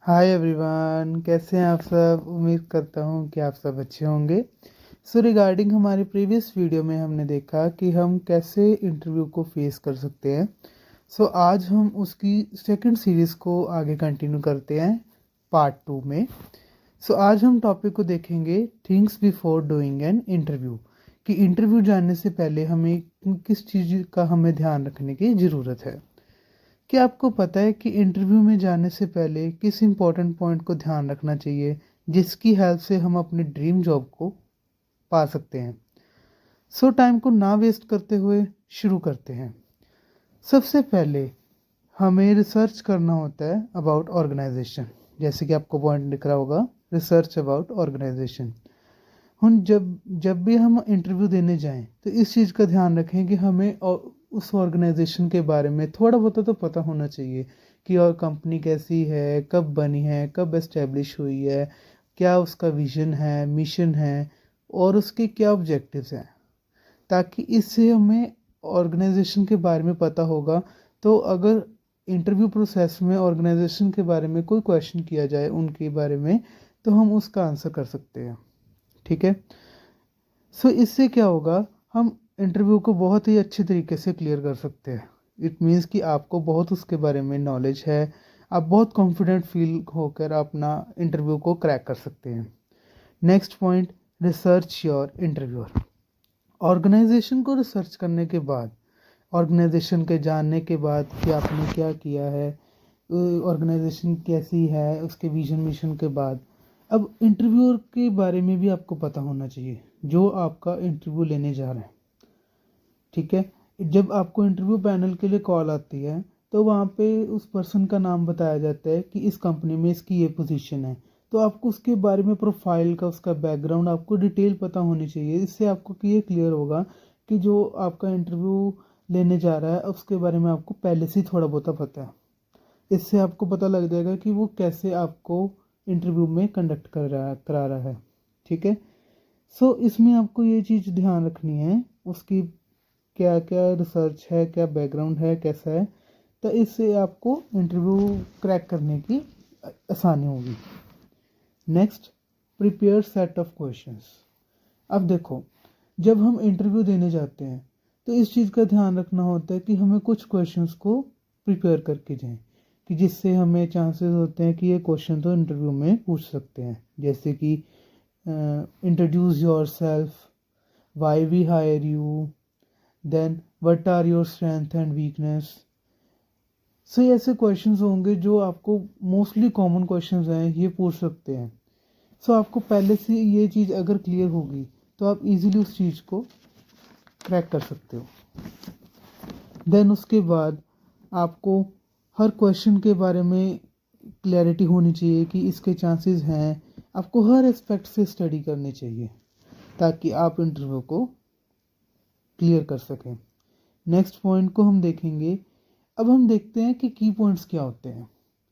Hi everyone, कैसे हैं आप सब। उम्मीद करता हूँ कि आप सब अच्छे होंगे। सो रिगार्डिंग हमारे प्रीवियस वीडियो में हमने देखा कि हम कैसे इंटरव्यू को फेस कर सकते हैं। सो आज हम उसकी सेकंड सीरीज़ को आगे कंटिन्यू करते हैं पार्ट 2 में। सो आज हम टॉपिक को देखेंगे things before doing an interview, कि इंटरव्यू जाने से पहले हमें किस चीज़ का हमें ध्यान रखने की ज़रूरत है। क्या आपको पता है कि इंटरव्यू में जाने से पहले किस इम्पोर्टेंट पॉइंट को ध्यान रखना चाहिए जिसकी हेल्प से हम अपने ड्रीम जॉब को पा सकते हैं। सो टाइम को ना वेस्ट करते हुए शुरू करते हैं। सबसे पहले हमें रिसर्च करना होता है अबाउट ऑर्गेनाइजेशन। जैसे कि आपको पॉइंट दिख रहा होगा, रिसर्च अबाउट ऑर्गेनाइजेशन। हम जब जब भी हम इंटरव्यू देने जाएं तो इस चीज़ का ध्यान रखें कि हमें उस ऑर्गेनाइजेशन के बारे में थोड़ा बहुत तो पता होना चाहिए कि और कंपनी कैसी है, कब बनी है, कब एस्टेब्लिश हुई है, क्या उसका विजन है, मिशन है और उसके क्या ऑब्जेक्टिव्स हैं। ताकि इससे हमें ऑर्गेनाइजेशन के बारे में पता होगा। तो अगर इंटरव्यू प्रोसेस में ऑर्गेनाइजेशन के बारे में कोई क्वेश्चन किया जाए उनके बारे में, तो हम उसका आंसर कर सकते हैं। ठीक है। सो इससे क्या होगा, हम इंटरव्यू को बहुत ही अच्छे तरीके से क्लियर कर सकते हैं। इट मीन्स कि आपको बहुत उसके बारे में नॉलेज है, आप बहुत कॉन्फिडेंट फील होकर अपना इंटरव्यू को क्रैक कर सकते हैं। Next point, research your interviewer. Organization को रिसर्च करने के बाद, ऑर्गेनाइजेशन के जानने के बाद कि आपने क्या किया है, ऑर्गेनाइजेशन कैसी है, उसके विजन मिशन के बाद अब इंटरव्यूअर के बारे में भी आपको पता होना चाहिए जो आपका इंटरव्यू लेने जा रहे हैं। ठीक है। जब आपको इंटरव्यू पैनल के लिए कॉल आती है तो वहाँ पे उस पर्सन का नाम बताया जाता है कि इस कंपनी में इसकी ये पोजीशन है। तो आपको उसके बारे में, प्रोफाइल का, उसका बैकग्राउंड आपको डिटेल पता होनी चाहिए। इससे आपको ये क्लियर होगा कि जो आपका इंटरव्यू लेने जा रहा है उसके बारे में आपको पहले से ही थोड़ा बहुत पता है। इससे आपको पता लग जाएगा कि वो कैसे आपको इंटरव्यू में कंडक्ट करा रहा है। ठीक है। सो इसमें आपको ये चीज़ ध्यान रखनी है, उसकी क्या क्या रिसर्च है, क्या बैकग्राउंड है, कैसा है। तो इससे आपको इंटरव्यू क्रैक करने की आसानी होगी। Next, prepare set of questions. अब देखो, जब हम इंटरव्यू देने जाते हैं तो इस चीज़ का ध्यान रखना होता है कि हमें कुछ क्वेश्चंस को प्रिपेयर करके जाएं, कि जिससे हमें चांसेस होते हैं कि ये क्वेश्चन तो इंटरव्यू में पूछ सकते हैं। जैसे कि introduce yourself, why we hire you, then what are your strength and weakness. So ऐसे क्वेश्चंस होंगे जो आपको मोस्टली कॉमन क्वेश्चंस हैं, ये पूछ सकते हैं। सो आपको पहले से ये चीज़ अगर क्लियर होगी तो आप इजीली उस चीज़ को क्रैक कर सकते हो। देन उसके बाद आपको हर क्वेश्चन के बारे में क्लैरिटी होनी चाहिए कि इसके चांसेस हैं। आपको हर एस्पेक्ट से स्टडी करनी चाहिए ताकि आप इंटरव्यू को क्लियर कर सकें। नेक्स्ट पॉइंट को हम देखेंगे। अब हम देखते हैं कि की पॉइंट्स क्या होते हैं,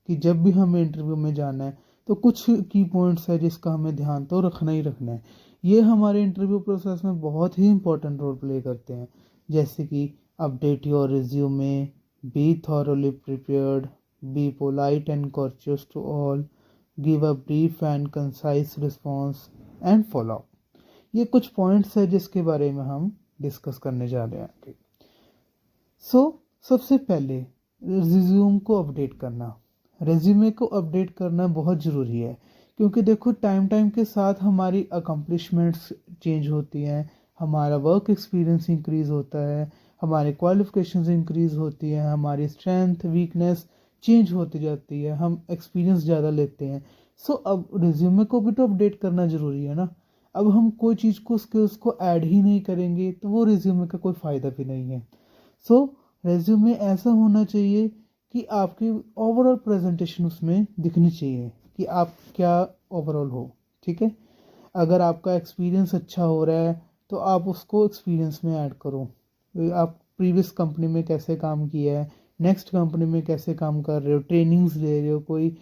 कि जब भी हमें इंटरव्यू में जाना है तो कुछ की पॉइंट्स है जिसका हमें ध्यान तो रखना ही रखना है। ये हमारे इंटरव्यू प्रोसेस में बहुत ही इंपॉर्टेंट रोल प्ले करते हैं। जैसे कि update your resume, be thoroughly prepared, be polite and courteous to all, give a brief and concise response and follow up. ये कुछ पॉइंट्स है जिसके बारे में हम डिस्कस करने जा रहे हैं। सो सबसे पहले रिज्यूम को अपडेट करना। रेज्यूमे को अपडेट करना बहुत ज़रूरी है, क्योंकि देखो टाइम टाइम के साथ हमारी अकम्पलिशमेंट्स चेंज होती हैं, हमारा वर्क एक्सपीरियंस इंक्रीज़ होता है, हमारे क्वालिफिकेशंस इंक्रीज़ होती हैं, हमारी स्ट्रेंथ वीकनेस चेंज होती जाती है, हम एक्सपीरियंस ज़्यादा लेते हैं। सो अब रिज्यूमे को भी तो अपडेट करना ज़रूरी है ना। अब हम कोई चीज़ को स्किल्स को ऐड ही नहीं करेंगे तो वो रिज्यूमे का कोई फ़ायदा भी नहीं है। सो रेज्यूमे ऐसा होना चाहिए कि आपकी ओवरऑल प्रेजेंटेशन उसमें दिखनी चाहिए कि आप क्या ओवरऑल हो। ठीक है। अगर आपका एक्सपीरियंस अच्छा हो रहा है तो आप उसको एक्सपीरियंस में ऐड करो। आप प्रीवियस कंपनी में कैसे काम किया है, नेक्स्ट कंपनी में कैसे काम कर रहे हो, ट्रेनिंग्स ले रहे हो, कोई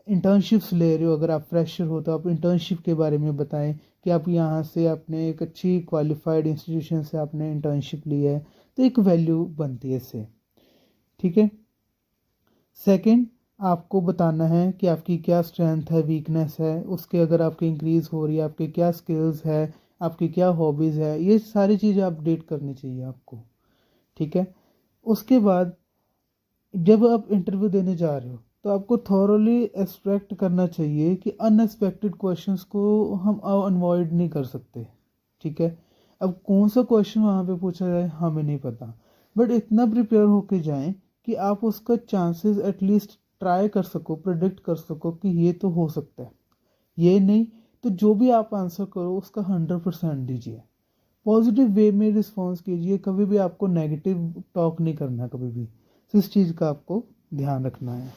इंटर्नशिप्स ले रहे हो। अगर आप फ्रेशर हो तो आप इंटर्नशिप के बारे में बताएं कि आप यहाँ से अपने एक अच्छी क्वालिफाइड इंस्टीट्यूशन से आपने इंटर्नशिप ली है। तो एक वैल्यू बनती है इससे। ठीक है। सेकंड, आपको बताना है कि आपकी क्या स्ट्रेंथ है, वीकनेस है, उसके अगर आपकी इंक्रीज़ हो रही है, आपके क्या स्किल्स है, आपकी क्या हॉबीज़ है, ये सारी चीज़ें अपडेट करनी चाहिए आपको। ठीक है। उसके बाद जब आप इंटरव्यू देने जा रहे हो तो आपको थॉरोली एक्सपेक्ट करना चाहिए कि अनएक्सपेक्टेड क्वेश्चंस को हम अवॉइड नहीं कर सकते। ठीक है। अब कौन सा क्वेश्चन वहाँ पे पूछा जाए हमें नहीं पता, बट इतना प्रिपेयर होके जाएं कि आप उसका चांसेस एटलीस्ट ट्राई कर सको, प्रिडिक्ट कर सको कि ये तो हो सकता है। ये नहीं तो जो भी आप आंसर करो उसका 100% दीजिए, पॉजिटिव वे में रिस्पॉन्स कीजिए, कभी भी आपको नेगेटिव टॉक नहीं करना कभी भी। तो इस चीज़ का आपको ध्यान रखना है।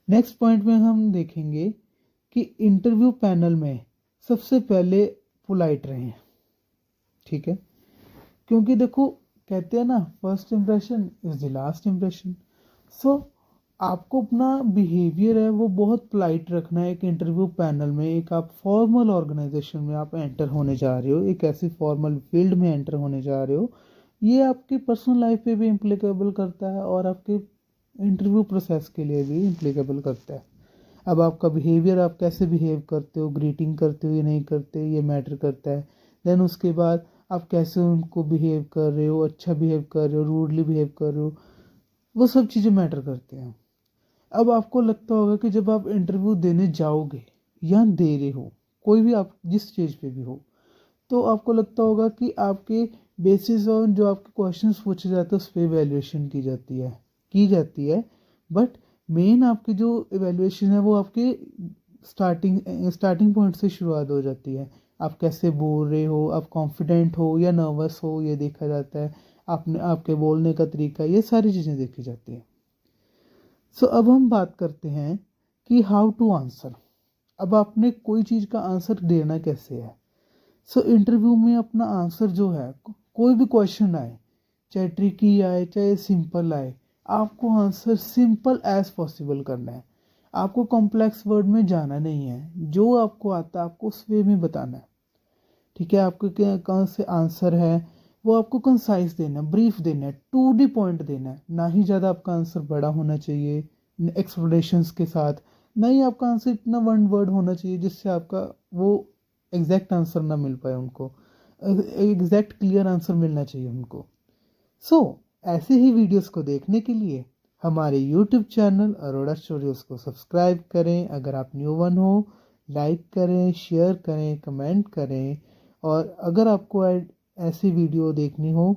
नेक्स्ट पॉइंट में हम देखेंगे कि इंटरव्यू पैनल में सबसे पहले पोलाइट रहें। ठीक है। क्योंकि देखो कहते हैं ना, first impression is the last impression. So आपको अपना बिहेवियर है वो बहुत पोलाइट रखना है एक इंटरव्यू पैनल में। एक आप फॉर्मल ऑर्गेनाइजेशन में आप एंटर होने जा रहे हो, एक ऐसी फॉर्मल फील्ड में एंटर होने जा रहे हो, ये आपकी पर्सनल लाइफ पे भी इम्प्लीकेबल करता है और आपके इंटरव्यू प्रोसेस के लिए भी इम्प्लीकेबल करता है। अब आपका बिहेवियर, आप कैसे बिहेव करते हो, ग्रीटिंग करते हो या नहीं करते, ये मैटर करता है। देन उसके बाद आप कैसे उनको बिहेव कर रहे हो, अच्छा बिहेव कर रहे हो, रूडली बिहेव कर रहे हो, वो सब चीज़ें मैटर करते हैं। अब आपको लगता होगा कि जब आप इंटरव्यू देने जाओगे या दे रहे हो, कोई भी आप जिस स्टेज पे भी हो, तो आपको लगता होगा कि आपके बेसिस ऑन जो आपके क्वेश्चंस पूछे जाते हैं उस पर इवेल्युएशन की जाती है। बट मेन आपकी जो इवेल्युएशन है वो आपके स्टार्टिंग पॉइंट से शुरुआत हो जाती है। आप कैसे बोल रहे हो, आप कॉन्फिडेंट हो या नर्वस हो, ये देखा जाता है। आपने आपके बोलने का तरीका, ये सारी चीज़ें देखी जाती हैं। सो अब हम बात करते हैं कि हाउ टू आंसर। अब आपने कोई चीज़ का आंसर देना कैसे है। सो इंटरव्यू में अपना आंसर जो है, कोई भी क्वेश्चन आए, चाहे ट्रिकी आए चाहे सिंपल आए, आपको आंसर सिंपल एज पॉसिबल करना है। आपको कॉम्प्लेक्स वर्ड में जाना नहीं है, जो आपको आता है आपको उस वे में बताना है। ठीक है। आपको कौन से आंसर है वो आपको कंसाइज देना है, ब्रीफ देना है, टू दी पॉइंट देना है। ना ही ज़्यादा आपका आंसर बड़ा होना चाहिए एक्सप्लेनेशंस के साथ, ना ही आपका आंसर इतना वन वर्ड होना चाहिए जिससे आपका वो एग्जैक्ट आंसर ना मिल पाए उनको, एग्जैक्ट क्लियर आंसर मिलना चाहिए उनको। सो ऐसे ही वीडियोस को देखने के लिए हमारे यूट्यूब चैनल अरोड़ा स्टूडियोज़ को सब्सक्राइब करें। अगर आप न्यू वन हो, लाइक करें, शेयर करें, कमेंट करें। और अगर आपको ऐसी वीडियो देखनी हो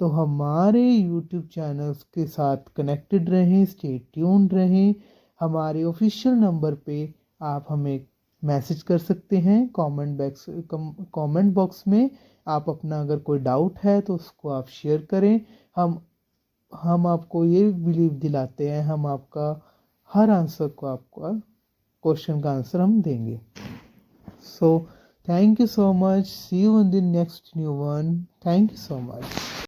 तो हमारे यूट्यूब चैनल्स के साथ कनेक्टेड रहें, स्टे ट्यून्ड रहें। हमारे ऑफिशियल नंबर पे आप हमें मैसेज कर सकते हैं कमेंट बॉक्स में। आप अपना अगर कोई डाउट है तो उसको आप शेयर करें। हम आपको ये बिलीव दिलाते हैं, हम आपका हर आंसर को, आपका क्वेश्चन का आंसर हम देंगे। So thank you so much, see you in the next new one. Thank you so much.